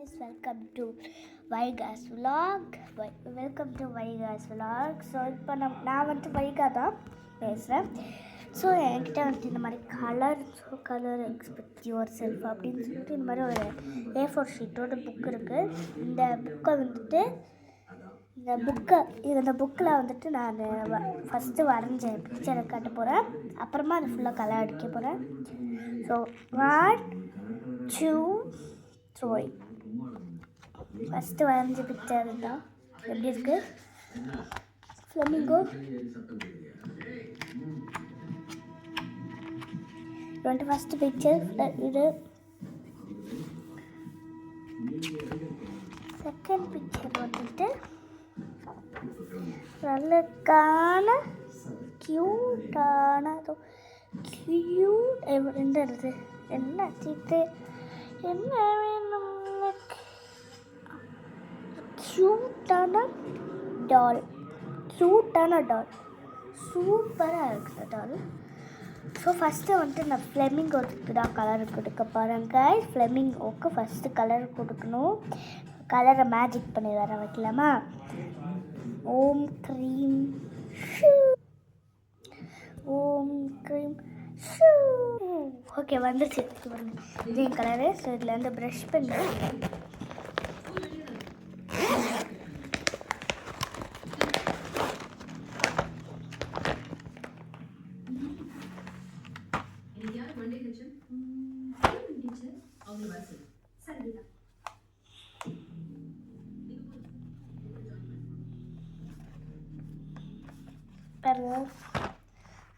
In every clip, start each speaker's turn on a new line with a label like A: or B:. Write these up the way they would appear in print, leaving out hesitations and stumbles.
A: Welcome to Vaiga's vlog. Welcome to Vaiga's vlog. So இப்போ நான் வந்துட்டு வைகா தான் பேசுகிறேன். ஸோ என்கிட்ட வந்துட்டு இந்த மாதிரி கலர் எக்ஸ்பெக்ட் யுவர் செல்ஃப் அப்படின்னு சொல்லிட்டு இந்த மாதிரி ஒரு A4 ஷீட்டோட புக் இருக்குது. இந்த புக்கில் வந்துட்டு நான் ஃபஸ்ட்டு வரைஞ்சேன் பிக்சரை காட்ட போகிறேன். அப்புறமா அது ஃபுல்லாக கலர் அடிக்க போகிறேன். ஸோ 1 2 3 ஃபஸ்ட்டு வரைஞ்ச பிக்சர் தான் எப்படி இருக்குது ஃப்ளமிங்கோ. வந்துட்டு ஃபஸ்ட்டு பிக்சர் இது. செகண்ட் பிக்சர் வந்துட்டு நல்லக்கான க்யூட்டான என்ன சீட்டு என்ன வேணும் க்யூட்டான டால் சூப்பராக இருக்குது டால். ஸோ ஃபஸ்ட்டு வந்துட்டு நான் ஃப்ளெமிங்கோக்கு தான் கலர் கொடுக்க போகிறேங்க. ஃப்ளெமிங்கோக்கு ஃபஸ்ட்டு கலர் கொடுக்கணும். கலரை மேஜிக் பண்ணி வர வைக்கலாமா? ஓம் க்ரீம் ஷூ. ஓகே வந்துருச்சு கிரீன் கலரு. ஸோ இதில் வந்து ப்ரஷ் பண்ணி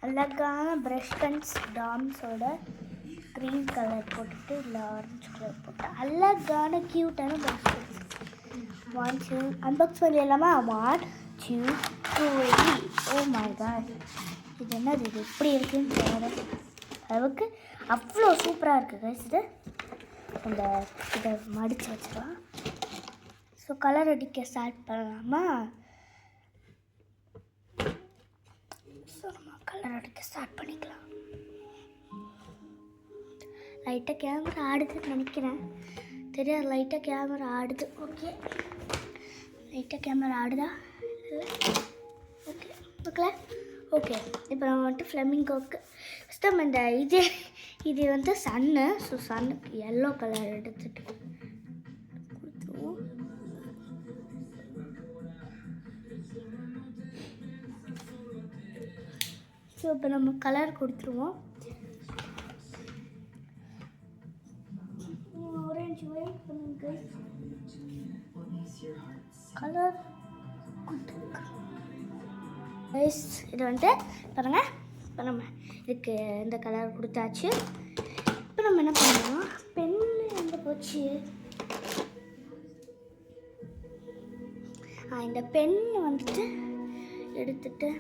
A: அழகான ப்ரஷ் கன்ஸ் டாம்ஸோட க்ரீன் கலர் போட்டுட்டு இல்லை ஆரஞ்சு கலர் போட்டு அழகான க்யூட்டான ப்ரஷ் கன்ஸ். 1 2 அன்பாக்ஸ் பண்ணிடலாமா? 1 2 3. ஓ மை காட், இது என்னது? இது எப்படி இருக்குன்னு தவிர அளவுக்கு அவ்வளோ சூப்பராக இருக்குது கைஸ். இதை மடித்து வச்சிடலாம். ஸோ கலர் அடிக்க ஸ்டார்ட் பண்ணலாமா? கலர் அடிக்க ஸ்டார்ட் பண்ணிக்கலாம். லைட்டாக கேமரா ஆடுதுன்னு நினைக்கிறேன். தெரியாது, லைட்டாக கேமரா ஆடுது. ஓகே, லைட்டாக கேமரா ஆடுதா? Okay okay okay. இப்போ நம்ம வந்துட்டு ஃப்ளெமிங்கோக்கு ஃபஸ்ட்டு நம்ம இது வந்து சன்னு. ஸோ சன்னுக்கு எல்லோ கலர் எடுத்துட்டு கொடுத்துருவோம். ஸோ இப்போ நம்ம கலர் கொடுத்துருவோம். ஆரஞ்சு வெயிட் பண்ணுங்க. கலர் இது வந்துட்டு பாருங்க. இப்போ நம்ம இதுக்கு இந்த கலர் கொடுத்தாச்சு. இப்போ நம்ம என்ன பண்ணுவோம், பென்னு எங்கே போச்சு? இந்த பென்னு வந்துட்டு எடுத்துட்டு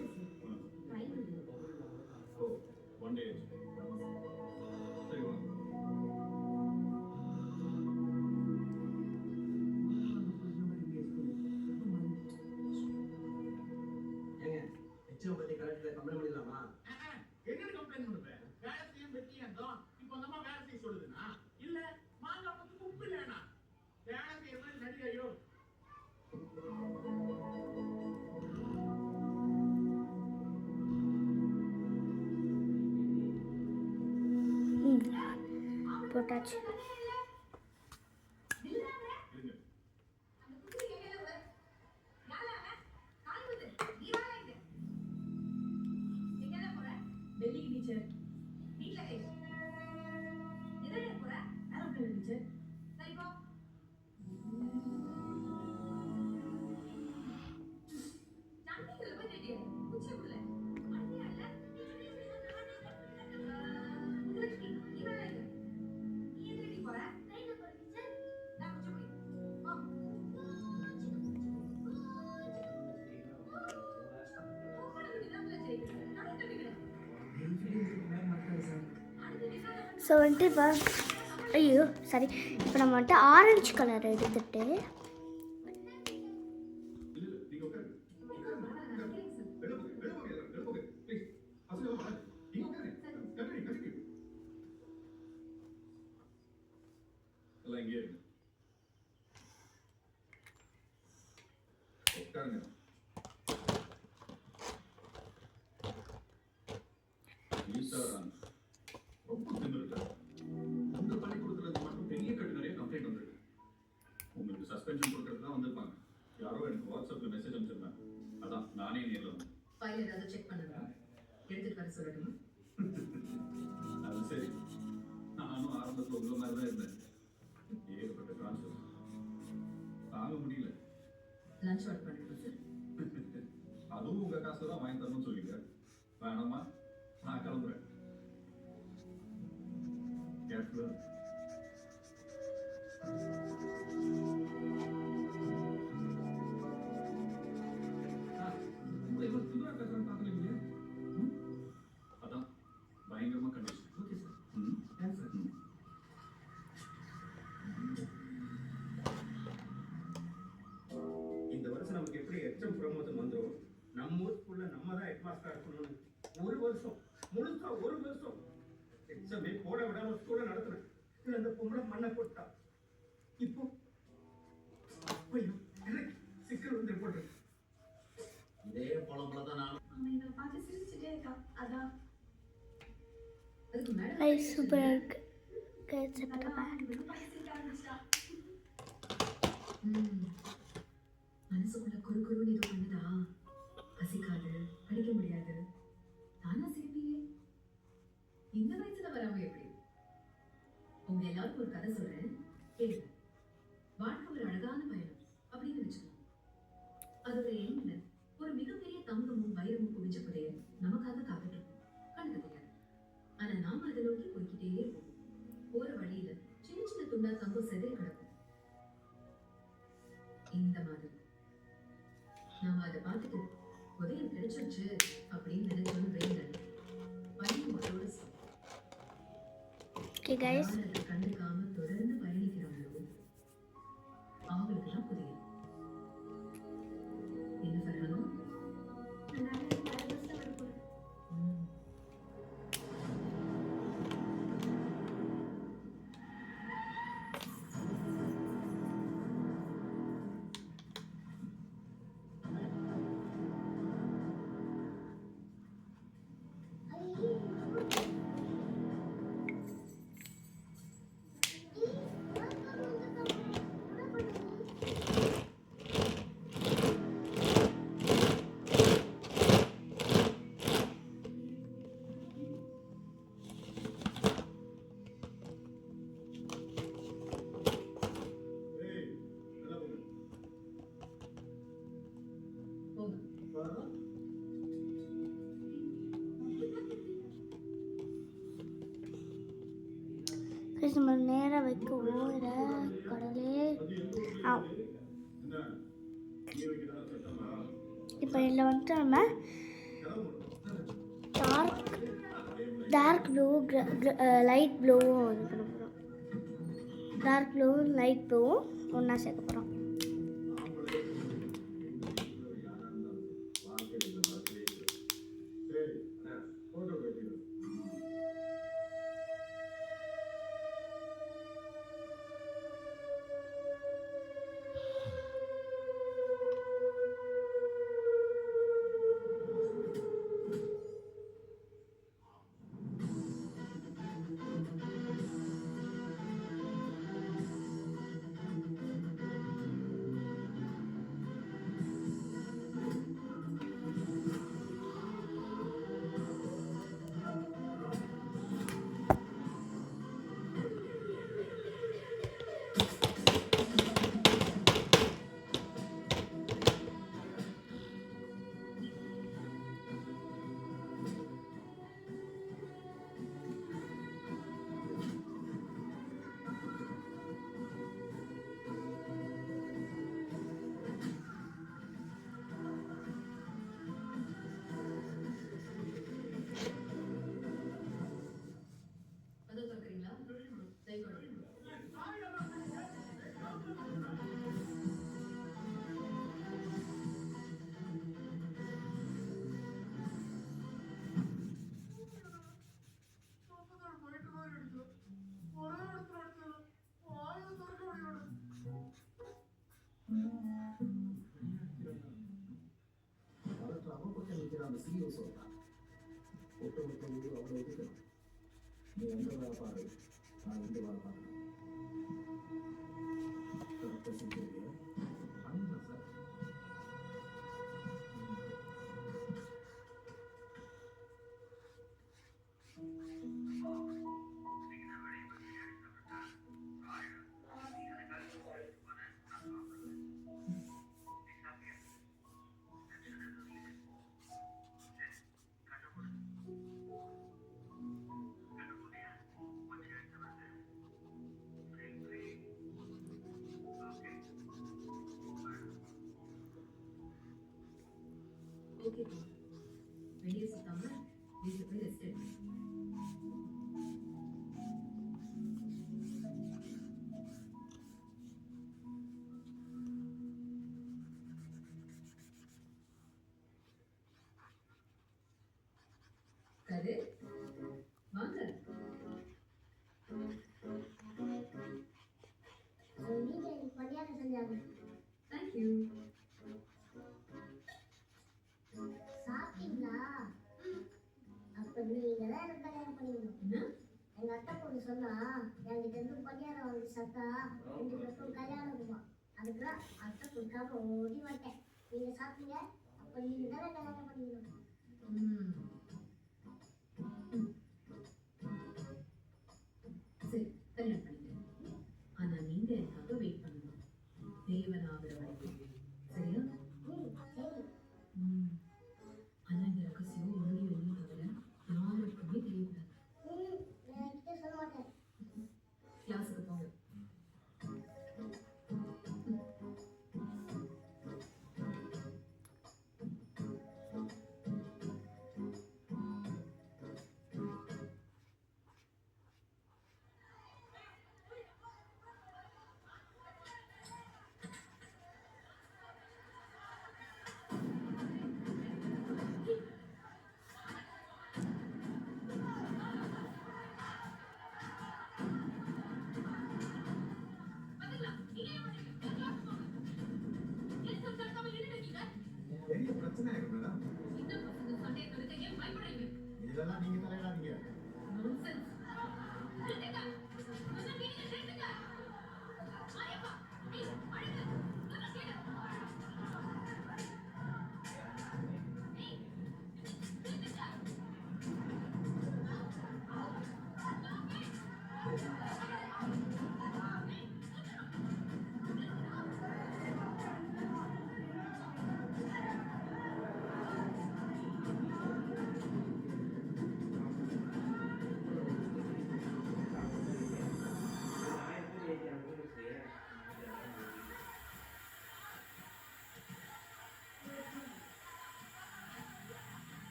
A: போட்டாச்சு. ஸோ வந்துட்டு இப்போ சரி, இப்போ நம்ம வந்துட்டு ஆரஞ்சு கலர் எடுத்துட்டு
B: ரொம்ப திமிருட்டா உங்க பள்ளிக்கூடத்துல மட்டும் பெரிய கட்டு நிறைய கம்ப்ளைண்ட் வந்திருக்கு. உங்களுக்கு சஸ்பென்ஷன் கொடுக்கறது தான் வந்திருப்பாங்க. யாரோ எனக்கு வாட்ஸ்அப்ல மெசேஜ் அனுப்பிச்சிருந்தாங்க. அதான் நானே நேர்ல வந்தேன்.
C: ஃபைல் ஏதாவது செக் பண்ணுங்க. எடுத்துட்டு வர சொல்லட்டுமா?
B: அது சரி. நானும் ஆரம்பத்துல உங்க மாதிரி தான் இருந்தேன். ஏகப்பட்ட ட்ரான்ஸ்ஃபர் தாங்க முடியல.
C: லஞ்ச் ஆர்டர் பண்ணிடுங்க சார்.
B: அதுவும் உங்க காசு தான் வாங்கி தரணும்னு சொல்லிங்க. வேணாமா? நான் கிளம்புறேன். கேர்ஃபுல்லா அதான் பயங்கரமா condition. Okay sir. Thanks sir.
D: இந்த வருஷம் நமக்கு எப்படி எக்ஸாம் ப்ரமோஷன் வந்துடும். நம்ம ஊர் ஸ்கூல்ல நம்ம தான் ஹெட் மாஸ்டர் இருக்கணும்னு ஒரு வருஷம் முழுசா ஒரு வருஷம் எக்ஸாமே போட விடாம ஸ்கூல்ல நடத்துறேன். இதுல அந்த பொம்பளை மண்ணை போட்டா இப்போ அப்பையும் எனக்கு சிக்கல் வந்து போடுறேன்.
B: இதே போல தான் நானும்
C: அவன் பார்த்து சிரிச்சுட்டே இருக்கான். அதான் அதுக்கு மேடம்
A: ஐ சூப்பராக இருக்கு. கேட்சப்பட்டா
C: மனசுக்குள்ள குறு குறுன்னு இது பண்ணுதா? பசிக்காது, அடிக்க முடியாது. தானா சிரிப்பியே. இந்த வயசுல வராம எப்படி? உங்க எல்லாருக்கும் ஒரு கதை சொல்றேன், கேளுங்க. வாழ்க்கை ஒரு அழகான பயணம் அப்படின்னு வச்சுக்கணும். அதோட எண்ணில ஒரு மிகப்பெரிய தங்கமும் வைரமும் குவிஞ்ச புதைய நமக்காக காத்துட்டு இருக்கும். கண்ணுக்கு தெரியாது. ஆனா நாம அதை நோக்கி போய்கிட்டே இருப்போம். போற வழியில சின்ன சின்ன துண்டா தங்கம் செதறி கிடக்கும். இந்த மாதிரி நாம அதை பார்த்துட்டு உதயம் கிடைச்சிருச்சு அப்படின்னு நினைச்சோன்னு வைங்க, வழி மொத்தோட
A: ஓகே கைஸ்,
C: கண்டுக்காம தொடர்ந்து பயணிக்கிறவங்களோ அவங்களுக்கு தான் புரியும். என்ன சொல்லணும்?
A: கைஸ் நம்ம நேராக வைக்கவும் இதை கடலே இப்போ இதில் வந்துட்டு நம்ம டார்க் ப்ளூ லைட் ப்ளூவும் இது பண்ண போகிறோம். டார்க் ப்ளூவும் லைட் ப்ளூவும் ஒன்றா சேர்க்க போகிறோம்.
E: CEO சொல்றான். ஒட்டுமொத்த ஊர் அவ்வளோ ஒதுக்கணும். நீ எந்த வேலை பாரு, நான் எந்த வேலை பார்க்குறேன். கரெக்டாக செஞ்சுருக்கியா? பண்ணிடலாம் சார்.
C: ஓகேப்பா, வெளியே சுத்தாம வீட்டில் போய் ரெஸ்ட் எடு. கரு, வாங்க. தேங்க்யூ.
A: சாப்பிட்டீங்களா? அப்ப நீங்க தான் எனக்கு கல்யாணம் பண்ணிக்கணும்.
C: என்ன?
A: எங்க அத்தை பொண்ணு சொன்னா என்கிட்ட இருந்து பணியாரம் வாங்கி சாப்பிட்டா 2 பேருக்கும் கல்யாணம் இருக்குமா. அதுக்குதான் அத்தை கொடுக்காம ஓடி மாட்டேன். நீங்க சாப்பிட்டீங்க, அப்ப நீங்க தானே கல்யாணம் பண்ணிக்கணும்.
C: சரி, கல்யாணம் பண்ணிக்கிறேன். ஆனா நீங்க எனக்காக வெயிட் பண்ணணும். தேவன் ஆகிற வரைக்கும். சரியா?
A: சரி.
C: ஆனா இந்த ரகசியம் உனக்கு வெளியே தவிர யாருக்குமே தெரியக்கூடாது.
A: நான் என்கிட்ட சொல்ல மாட்டேன்.
C: கிளாஸுக்கு போங்க.
E: பெரிய பிரச்சனை இருக்கு மேடம். இதெல்லாம் நீங்க தலையிடாதீங்க.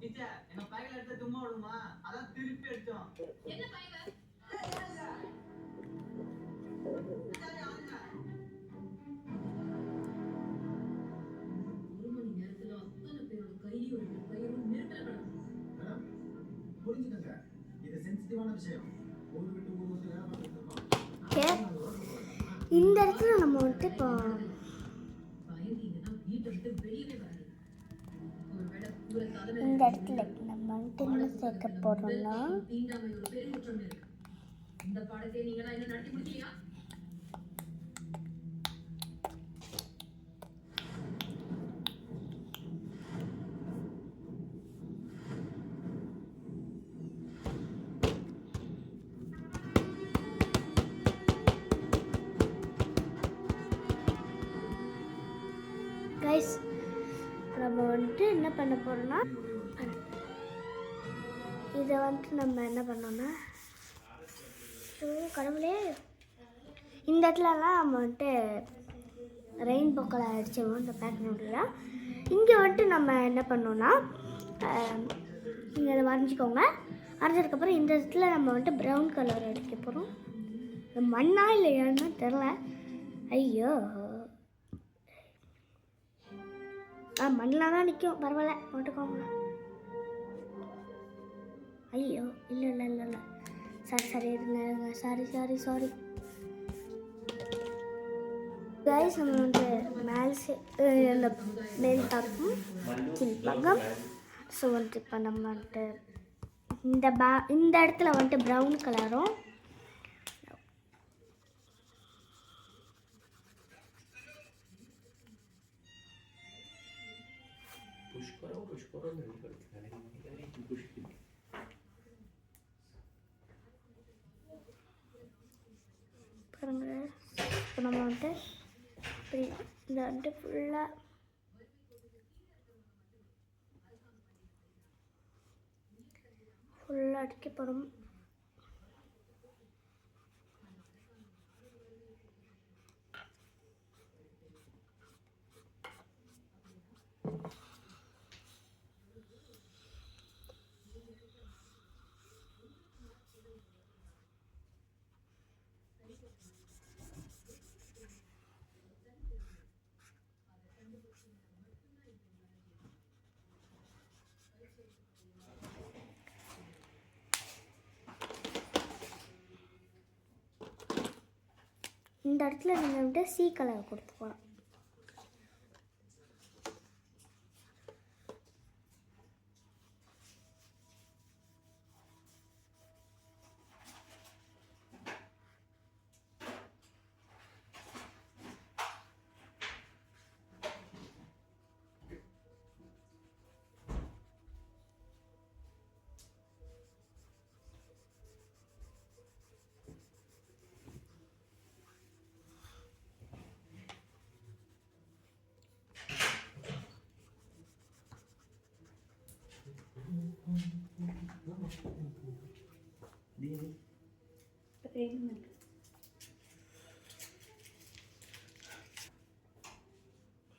F: டீச்சர், எங்க பையில எடுத்து சும்மா விடுமா? அதான் திருப்பி அடிச்சோம்.
C: என்ன பையன்? ஒரு மணி நேரத்துல அத்தனை பேரோட கையும் பயிரும் நிறுத்தல.
E: மேடம், புரிஞ்சுக்கங்க. இது சென்சிட்டிவான விஷயம். ஊர் விட்டு ஊர் வந்து வேலை பார்த்துட்டு இருக்கோம்.
A: இந்த இடத்துல நம்ம வந்துட்டு இப்போ
C: பயந்தீங்கன்னா வீட்டை விட்டு வெளியவே வராது. ஒருவேளை உங்களை தலைமை
A: இந்த இடத்துல நம்ம வந்துட்டு என்ன சேர்க்க போறோம்னா
C: தீண்டாமை ஒரு பெரும் குற்றம் இருக்கு. இந்த பாடத்தை நீங்க தான் என்ன நடத்தி முடிச்சீங்க?
A: கைஸ் நம்ம வந்துட்டு என்ன பண்ண போறோம்னா இதை வந்துட்டு நம்ம என்ன பண்ணோம்னா கடவுளே இந்த இடத்துலலாம் நம்ம வந்துட்டு ரெயின்போ கலர் அடிச்சிடுவோம் இந்த பேக்ரவுண்டில். இங்கே வந்துட்டு நம்ம என்ன பண்ணோம்னா நீங்கள் அதை வரைஞ்சிக்கோங்க. வரைஞ்சதுக்கப்புறம் இந்த இடத்துல நம்ம வந்துட்டு ப்ரௌன் கலர் அடிக்க போகிறோம். மண்ணா இல்லை ஏன்னா தெரில. ஐயோ மண்ணில் தான் நிற்கும், பரவாயில்ல போட்டுக்கோங்க. ஐயோ இல்லை இல்லை இல்லை இல்லை சரி இருங்க சாரி கைஸ். நம்ம வந்து அந்த மேல் பக்கம் கீழ் பக்கம். ஸோ வந்துட்டு இப்போ நம்ம வந்துட்டு இந்த இடத்துல வந்துட்டு ப்ரௌன் கலரும் பாருங்க. இப்போ நம்ம வந்துட்டு இப்படி இந்த வந்துட்டு ஃபுல்லாக அடிக்க போகிறோம். இந்த இடத்துல நீங்கள் வந்துட்டு சி கலர் கொடுத்துக்கலாம்.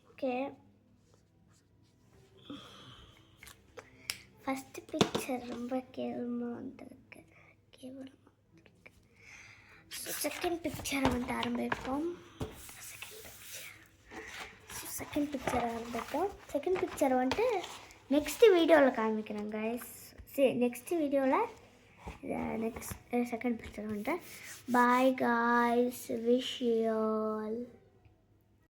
A: ஓகே, ஃபஸ்ட்டு பிக்சர் ரொம்ப கேவலமாக வந்திருக்கு. ஸோ செகண்ட் பிக்சரை வந்து ஆரம்பிப்போம். செகண்ட் பிக்சரை வந்துட்டு நெக்ஸ்ட் வீடியோவில் காமிக்கிறேன் கைஸ். சரி, நெக்ஸ்ட் வீடியோவில் செகண்ட் பிக்சர் வந்துட்டு bye guys, wish you all.